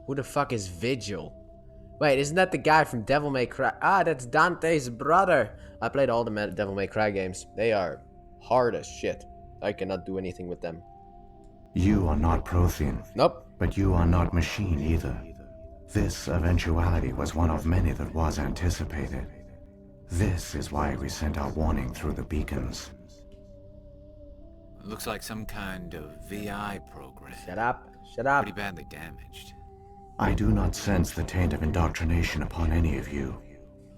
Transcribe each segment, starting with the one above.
Who the fuck is Vigil? Wait, isn't that the guy from Devil May Cry? Ah, that's Dante's brother. I played all the Devil May Cry games. They are hard as shit. I cannot do anything with them. You are not Prothean. Nope. But you are not machine either. This eventuality was one of many that was anticipated. This is why we sent our warning through the beacons. It looks like some kind of VI program. Shut up. Shut up. Pretty badly damaged. I do not sense the taint of indoctrination upon any of you,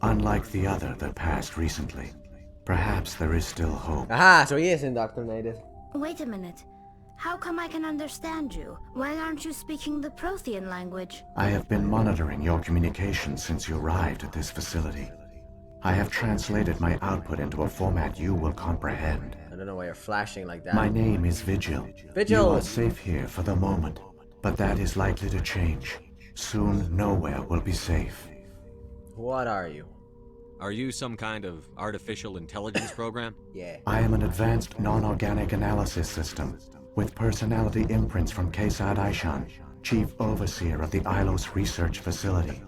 unlike the other that passed recently. Perhaps there is still hope. Aha, so he is indoctrinated. Wait a minute. How come I can understand you? Why aren't you speaking the Prothean language? I have been monitoring your communications since you arrived at this facility. I have translated my output into a format you will comprehend. I don't know why you're flashing like that. My name is Vigil. Vigil! You are safe here for the moment, but that is likely to change. Soon, nowhere will be safe. What are you? Are you some kind of artificial intelligence program? Yeah. I am an advanced non-organic analysis system, with personality imprints from Kesad Aishan, Chief Overseer of the Ilos Research Facility.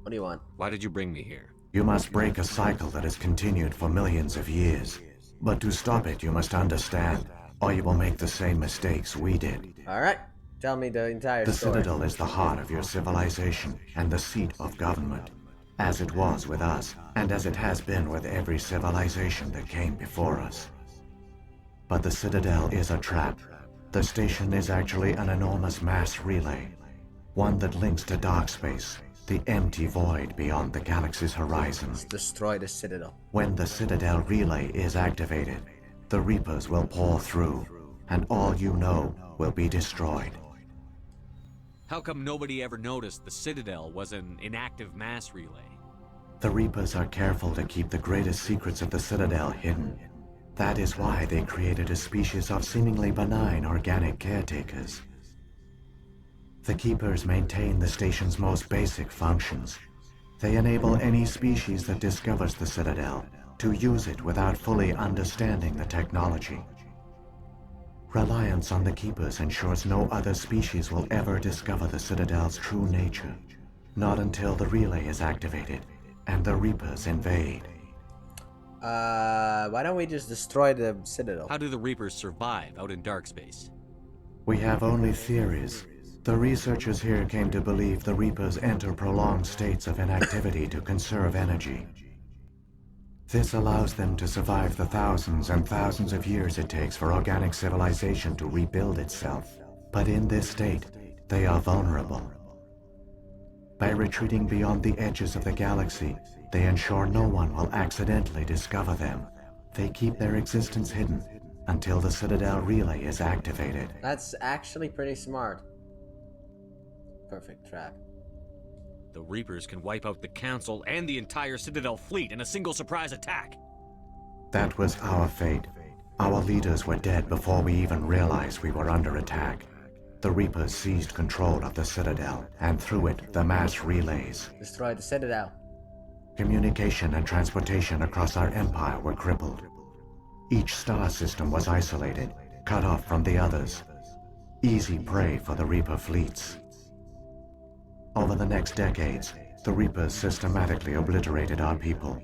What do you want? Why did you bring me here? You must break a cycle that has continued for millions of years. But to stop it, you must understand, or you will make the same mistakes we did. Alright. Tell me the entire The story. Citadel is the heart of your civilization and the seat of government, as it was with us, and as it has been with every civilization that came before us. But the Citadel is a trap. The station is actually an enormous mass relay, one that links to dark space, the empty void beyond the galaxy's horizons. Destroy the Citadel. When the Citadel relay is activated, the Reapers will pour through, and all you know will be destroyed. How come nobody ever noticed the Citadel was an inactive mass relay? The Reapers are careful to keep the greatest secrets of the Citadel hidden. That is why they created a species of seemingly benign organic caretakers. The Keepers maintain the station's most basic functions. They enable any species that discovers the Citadel to use it without fully understanding the technology. Reliance on the Keepers ensures no other species will ever discover the Citadel's true nature. Not until the relay is activated and the Reapers invade. Why don't we just destroy the Citadel? How do the Reapers survive out in dark space? We have only theories. The researchers here came to believe the Reapers enter prolonged states of inactivity to conserve energy. This allows them to survive the thousands and thousands of years it takes for organic civilization to rebuild itself. But in this state, they are vulnerable. By retreating beyond the edges of the galaxy, they ensure no one will accidentally discover them. They keep their existence hidden until the Citadel relay is activated. That's actually pretty smart. Perfect trap. The Reapers can wipe out the Council and the entire Citadel fleet in a single surprise attack. That was our fate. Our leaders were dead before we even realized we were under attack. The Reapers seized control of the Citadel, and through it, the mass relays. Destroy the Citadel. Communication and transportation across our empire were crippled. Each star system was isolated, cut off from the others. Easy prey for the Reaper fleets. Over the next decades, the Reapers systematically obliterated our people.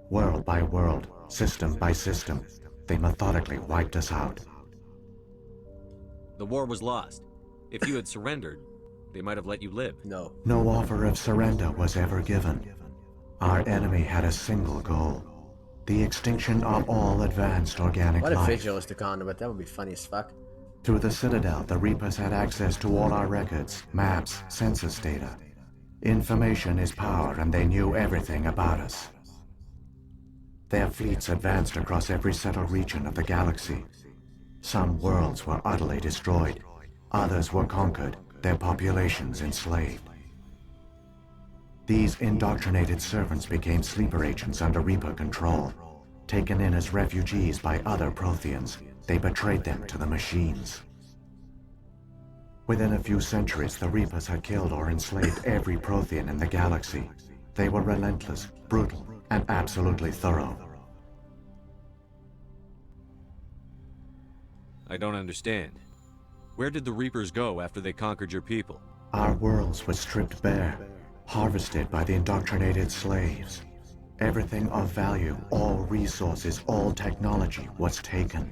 World by world, system by system, they methodically wiped us out. The war was lost. If you had surrendered, they might have let you live. No. No offer of surrender was ever given. Our enemy had a single goal: the extinction of all advanced organic What if life. Vigil is the conduit? That would be funny as fuck. Through the Citadel, the Reapers had access to all our records, maps, census data. Information is power, and they knew everything about us. Their fleets advanced across every settled region of the galaxy. Some worlds were utterly destroyed. Others were conquered, their populations enslaved. These indoctrinated servants became sleeper agents under Reaper control. Taken in as refugees by other Protheans, they betrayed them to the machines. Within a few centuries, the Reapers had killed or enslaved every Prothean in the galaxy. They were relentless, brutal, and absolutely thorough. I don't understand. Where did the Reapers go after they conquered your people? Our worlds were stripped bare, harvested by the indoctrinated slaves. Everything of value, all resources, all technology was taken.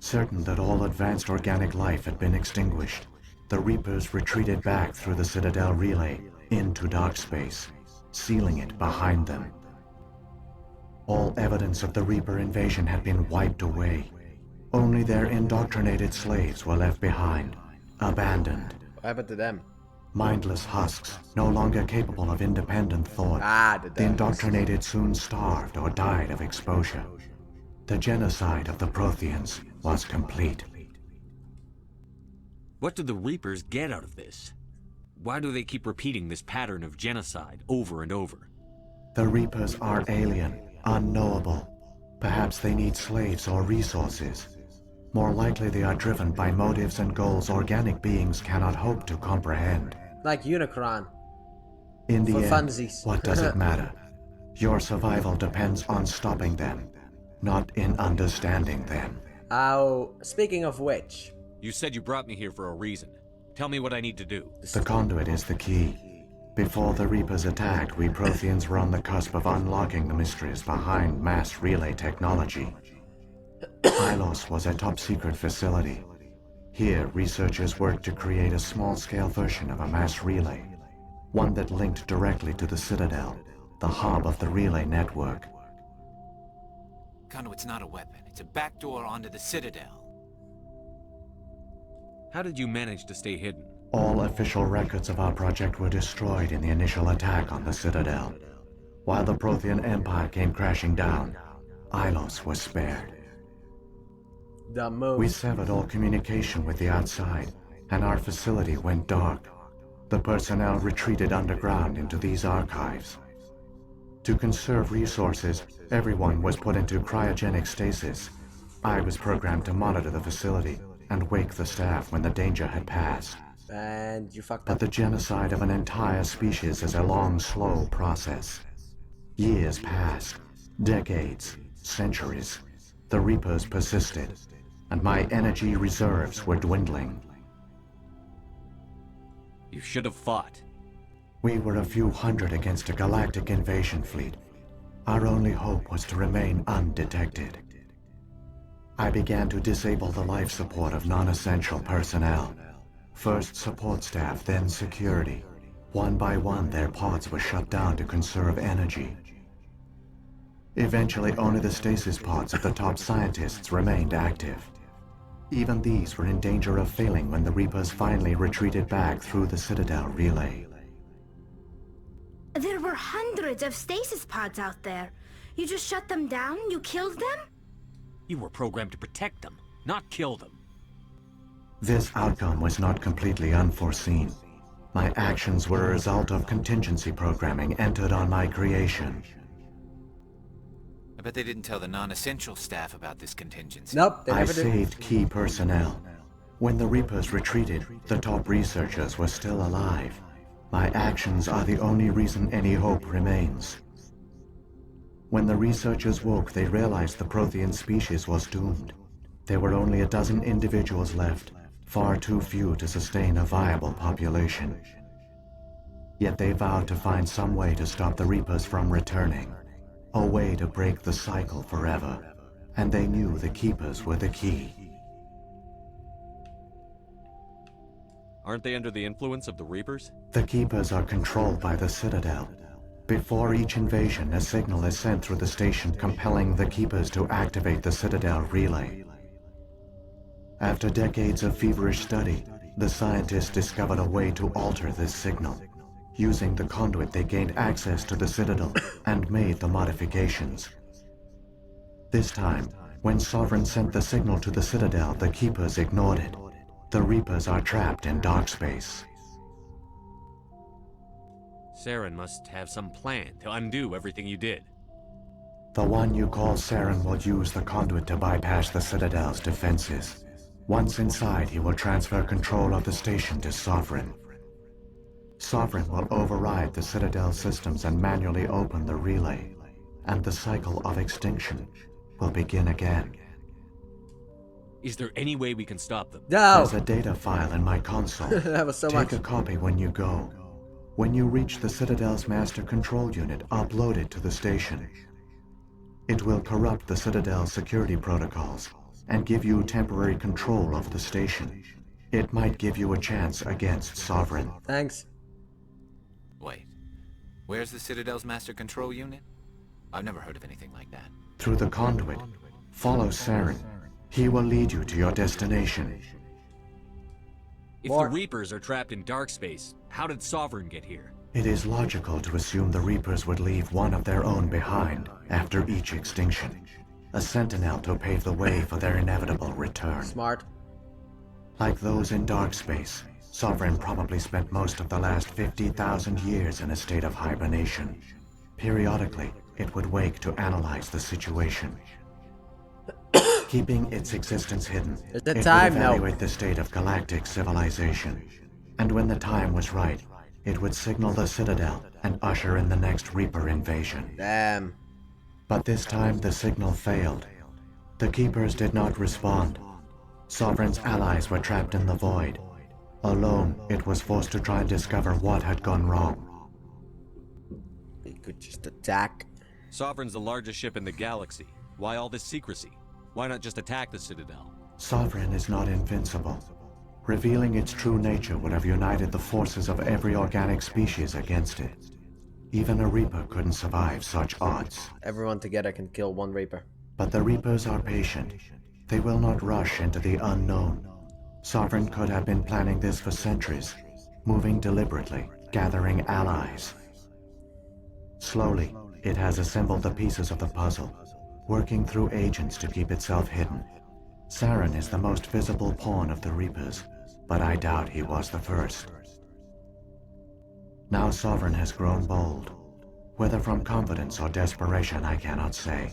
Certain that all advanced organic life had been extinguished, the Reapers retreated back through the Citadel relay into dark space, sealing it behind them. All evidence of the Reaper invasion had been wiped away. Only their indoctrinated slaves were left behind, abandoned. What happened to them? Mindless husks, no longer capable of independent thought. The The indoctrinated soon starved or died of exposure. The genocide of the Protheans was complete. What did the Reapers get out of this? Why do they keep repeating this pattern of genocide over and over? The Reapers are alien, unknowable. Perhaps they need slaves or resources. More likely they are driven by motives and goals organic beings cannot hope to comprehend. Like Unicron. In the For end, funsies. what does it matter? Your survival depends on stopping them, not in understanding them. Oh, speaking of which, You said you brought me here for a reason. Tell me what I need to do. The conduit is the key. Before the Reapers attacked, we Protheans were on the cusp of unlocking the mysteries behind mass relay technology. Ilos was a top-secret facility. Here, researchers worked to create a small-scale version of a mass relay, one that linked directly to the Citadel, the hub of the relay network. Conduit's not a weapon. It's a backdoor onto the Citadel. How did you manage to stay hidden? All official records of our project were destroyed in the initial attack on the Citadel. While the Prothean Empire came crashing down, Ilos was spared. the move. We severed all communication with the outside, and our facility went dark. The personnel retreated underground into these archives. To conserve resources, everyone was put into cryogenic stasis. I was programmed to monitor the facility and wake the staff when the danger had passed. And you fucked But up. the genocide of an entire species is a long, slow process. Years passed, decades, centuries. The Reapers persisted, and my energy reserves were dwindling. You should have fought. We were a few hundred against a galactic invasion fleet. Our only hope was to remain undetected. I began to disable the life support of non-essential personnel. First support staff, then security. One by one, their pods were shut down to conserve energy. Eventually, only the stasis pods of the top scientists remained active. Even these were in danger of failing when the Reapers finally retreated back through the Citadel relay. There were hundreds of stasis pods out there. You just shut them down? You killed them? You were programmed to protect them, not kill them. This outcome was not completely unforeseen. My actions were a result of contingency programming entered on my creation. I bet they didn't tell the non-essential staff about this contingency. Nope, they I never did. saved key personnel. When the Reapers retreated, the top researchers were still alive. My actions are the only reason any hope remains. When the researchers woke, they realized the Prothean species was doomed. There were only a dozen individuals left, far too few to sustain a viable population. Yet they vowed to find some way to stop the Reapers from returning, a way to break the cycle forever, and they knew the Keepers were the key. Aren't they under the influence of the Reapers? The Keepers are controlled by the Citadel. Before each invasion, a signal is sent through the station compelling the Keepers to activate the Citadel relay. After decades of feverish study, the scientists discovered a way to alter this signal. Using the conduit, they gained access to the Citadel and made the modifications. This time, when Sovereign sent the signal to the Citadel, the Keepers ignored it. The Reapers are trapped in dark space. Saren must have some plan to undo everything you did. The one you call Saren will use the conduit to bypass the Citadel's defenses. Once inside, he will transfer control of the station to Sovereign. Sovereign will override the Citadel systems and manually open the relay, and the cycle of extinction will begin again. Is there any way we can stop them? No! There's a data file in my console. That was so Take much. a copy when you go. When you reach the Citadel's master control unit, upload it to the station. It will corrupt the Citadel's security protocols and give you temporary control of the station. It might give you a chance against Sovereign. Thanks. Wait. Where's the Citadel's master control unit? I've never heard of anything like that. Through the conduit, follow Saren. He will lead you to your destination. If More. the Reapers are trapped in dark space, how did Sovereign get here? It is logical to assume the Reapers would leave one of their own behind after each extinction. A sentinel to pave the way for their inevitable return. Smart. Like those in dark space, Sovereign probably spent most of the last 50,000 years in a state of hibernation. Periodically, it would wake to analyze the situation. Keeping its existence hidden, There's the it time would now. evaluate the state of galactic civilization. And when the time was right, it would signal the Citadel and usher in the next Reaper invasion. Damn. But this time the signal failed. The Keepers did not respond. Sovereign's allies were trapped in the void. Alone, it was forced to try and discover what had gone wrong. They could just attack. Sovereign's the largest ship in the galaxy. Why all this secrecy? Why not just attack the Citadel? Sovereign is not invincible. Revealing its true nature would have united the forces of every organic species against it. Even a Reaper couldn't survive such odds. Everyone together can kill one Reaper. But the Reapers are patient. They will not rush into the unknown. Sovereign could have been planning this for centuries, moving deliberately, gathering allies. Slowly, it has assembled the pieces of the puzzle, working through agents to keep itself hidden. Saren is the most visible pawn of the Reapers, but I doubt he was the first. Now Sovereign has grown bold. Whether from confidence or desperation, I cannot say.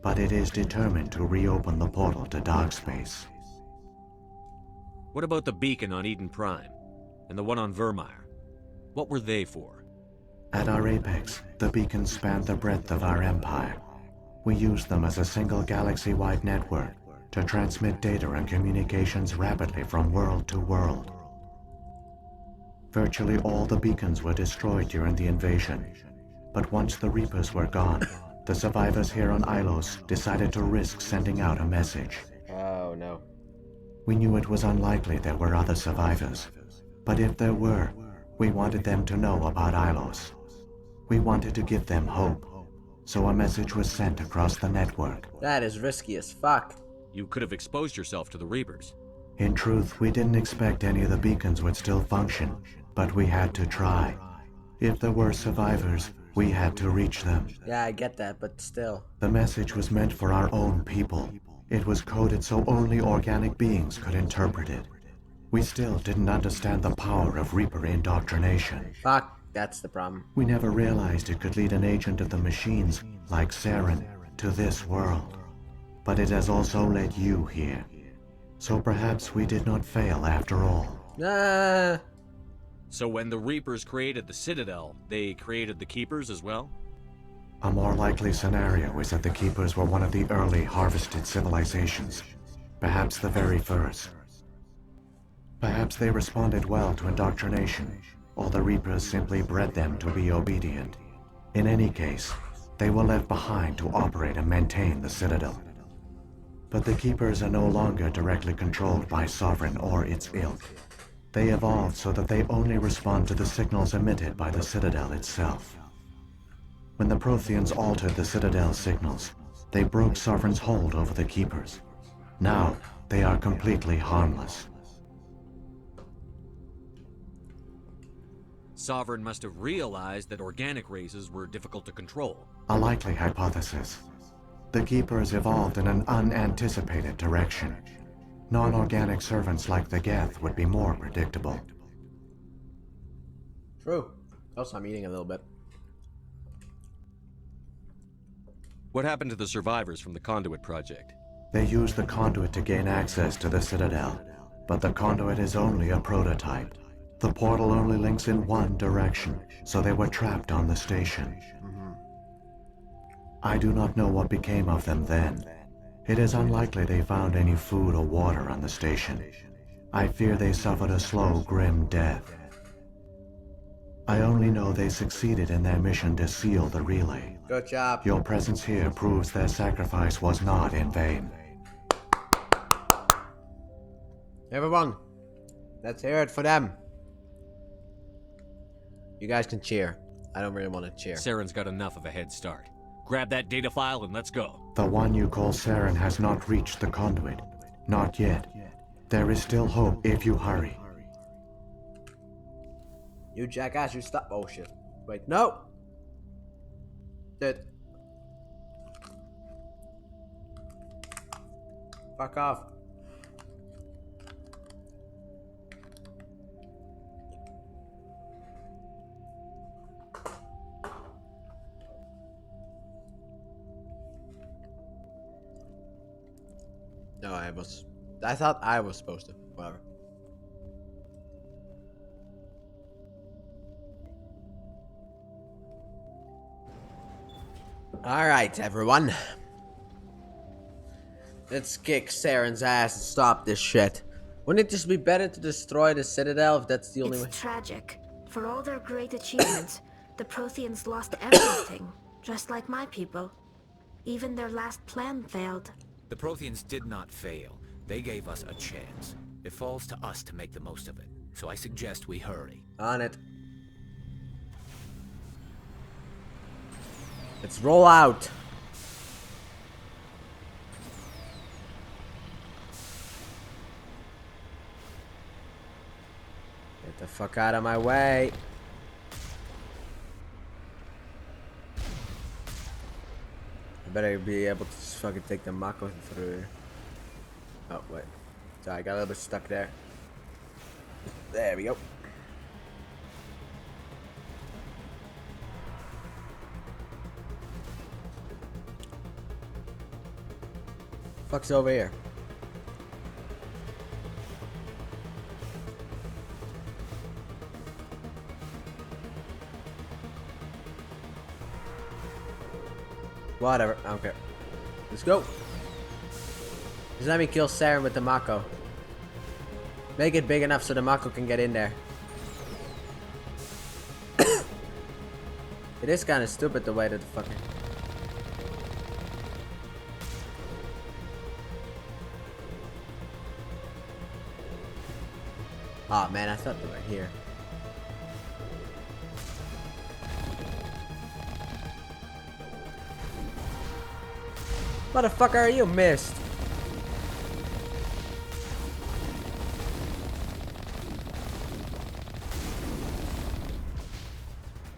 But it is determined to reopen the portal to dark space. What about the beacon on Eden Prime? And the one on Vermeer? What were they for? At our apex, the beacons spanned the breadth of our empire. We used them as a single galaxy-wide network to transmit data and communications rapidly from world to world. Virtually all the beacons were destroyed during the invasion, but once the Reapers were gone, the survivors here on Ilos decided to risk sending out a message. Oh no. We knew it was unlikely there were other survivors, but if there were, we wanted them to know about Ilos. We wanted to give them hope, so a message was sent across the network. That is risky as fuck. You could have exposed yourself to the Reapers. In truth, we didn't expect any of the beacons would still function, but we had to try. If there were survivors, we had to reach them. Yeah, I get that, but still. The message was meant for our own people. It was coded so only organic beings could interpret it. We still didn't understand the power of Reaper indoctrination. Fuck, that's the problem. We never realized it could lead an agent of the machines, like Saren, to this world. But it has also led you here. So perhaps we did not fail after all. Ah, So when the Reapers created the Citadel, they created the Keepers as well? A more likely scenario is that the Keepers were one of the early harvested civilizations, perhaps the very first. Perhaps they responded well to indoctrination, or the Reapers simply bred them to be obedient. In any case, they were left behind to operate and maintain the Citadel. But the Keepers are no longer directly controlled by Sovereign or its ilk. They evolved so that they only respond to the signals emitted by the Citadel itself. When the Protheans altered the Citadel's signals, they broke Sovereign's hold over the Keepers. Now, they are completely harmless. Sovereign must have realized that organic races were difficult to control. A likely hypothesis. The Keepers evolved in an unanticipated direction. Non-organic servants like the Geth would be more predictable. true. Also, I'm eating a little bit. What happened to the survivors from the Conduit Project? They used the conduit to gain access to the Citadel, but the conduit is only a prototype. The portal only links in one direction, so they were trapped on the station. I do not know what became of them then. It is unlikely they found any food or water on the station. I fear they suffered a slow, grim death. I only know they succeeded in their mission to seal the relay. Good job. Your presence here proves their sacrifice was not in vain. Everyone, let's hear it for them. You guys can cheer. I don't really want to cheer. Saren's got enough of a head start. Grab that data file and let's go. The one you call Saren has not reached the conduit. Not yet. There is still hope if you hurry. You jackass, you stop. Oh shit. Wait, no! Dude. Fuck off. No, I thought I was supposed to. Whatever. Alright, everyone. Let's kick Saren's ass and stop this shit. Wouldn't it just be better to destroy the Citadel if that's the only way? It's tragic. For all their great achievements, the Protheans lost everything, just like my people. Even their last plan failed. The Protheans did not fail. They gave us a chance. It falls to us to make the most of it. So I suggest we hurry. On it. Let's roll out. Get the fuck out of my way. I better be able to just fucking take the Mako through here. Oh, wait. Sorry, I got a little bit stuck there. There we go. Fuck's over here? Whatever, I don't care. Let's go. Just let me kill Saren with the Mako. Make it big enough so the Mako can get in there. It is kind of stupid the way that the fucking... Oh man, I thought they were here. Motherfucker, are you missed?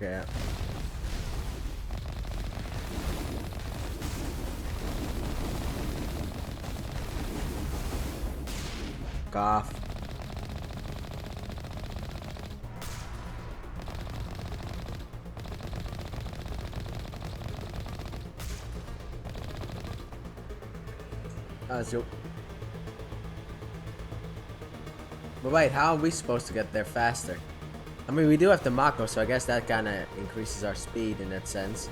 Okay. Off. Let's go. But wait, how are we supposed to get there faster? I mean, we do have the Mako, so I guess that kind of increases our speed in that sense.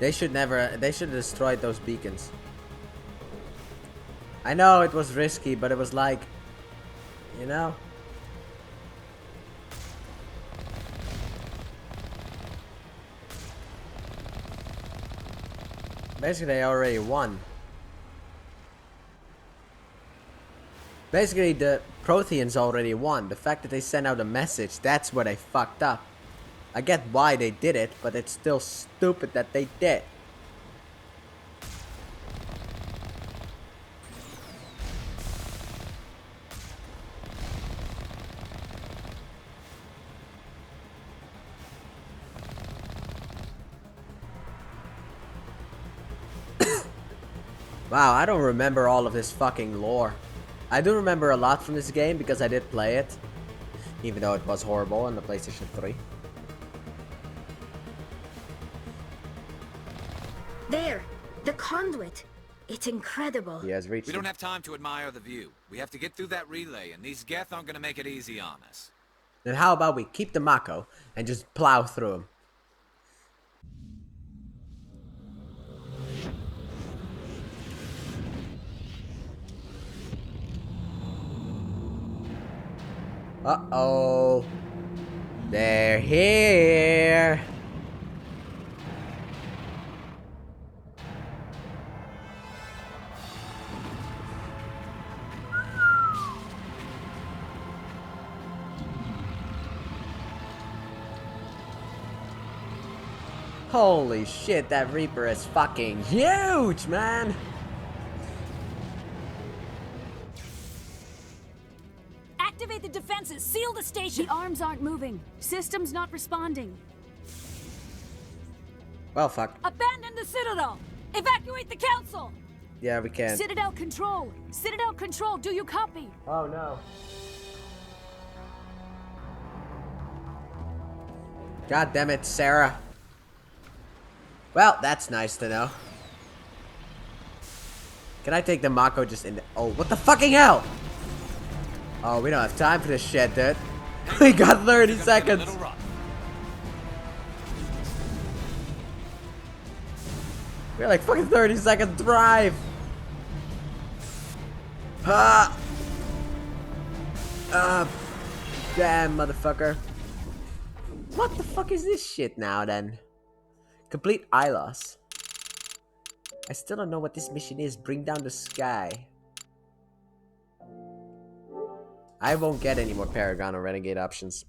They should have destroyed those beacons. I know it was risky, but it was like, you know? Basically, they already won. Basically, the Protheans already won. The fact that they sent out a message, that's where they fucked up. I get why they did it, but it's still stupid that they did. Wow, I don't remember all of this fucking lore. I do remember a lot from this game because I did play it. Even though it was horrible on the PlayStation 3. There! The conduit! It's incredible. He has reached We it. don't have time to admire the view. We have to get through that relay, and these Geth aren't gonna make it easy on us. Then how about we keep the Mako and just plow through him? Uh-oh. They're here. Holy shit, that Reaper is fucking huge, man! Activate the defenses! Seal the station! The arms aren't moving. System's not responding. Well, fuck. Abandon the Citadel! Evacuate the Council! Yeah, we can. Citadel Control! Citadel Control, do you copy? Oh, no. God damn it, Sarah. Well, that's nice to know. Can I take the Mako just in the... Oh, what the fucking hell? Oh, we don't have time for this shit, dude. We got 30 seconds. We're like fucking 30 second drive. Damn, motherfucker. What the fuck is this shit now, then? Complete ILOS. I still don't know what this mission is. Bring down the sky. I won't get any more Paragon or Renegade options.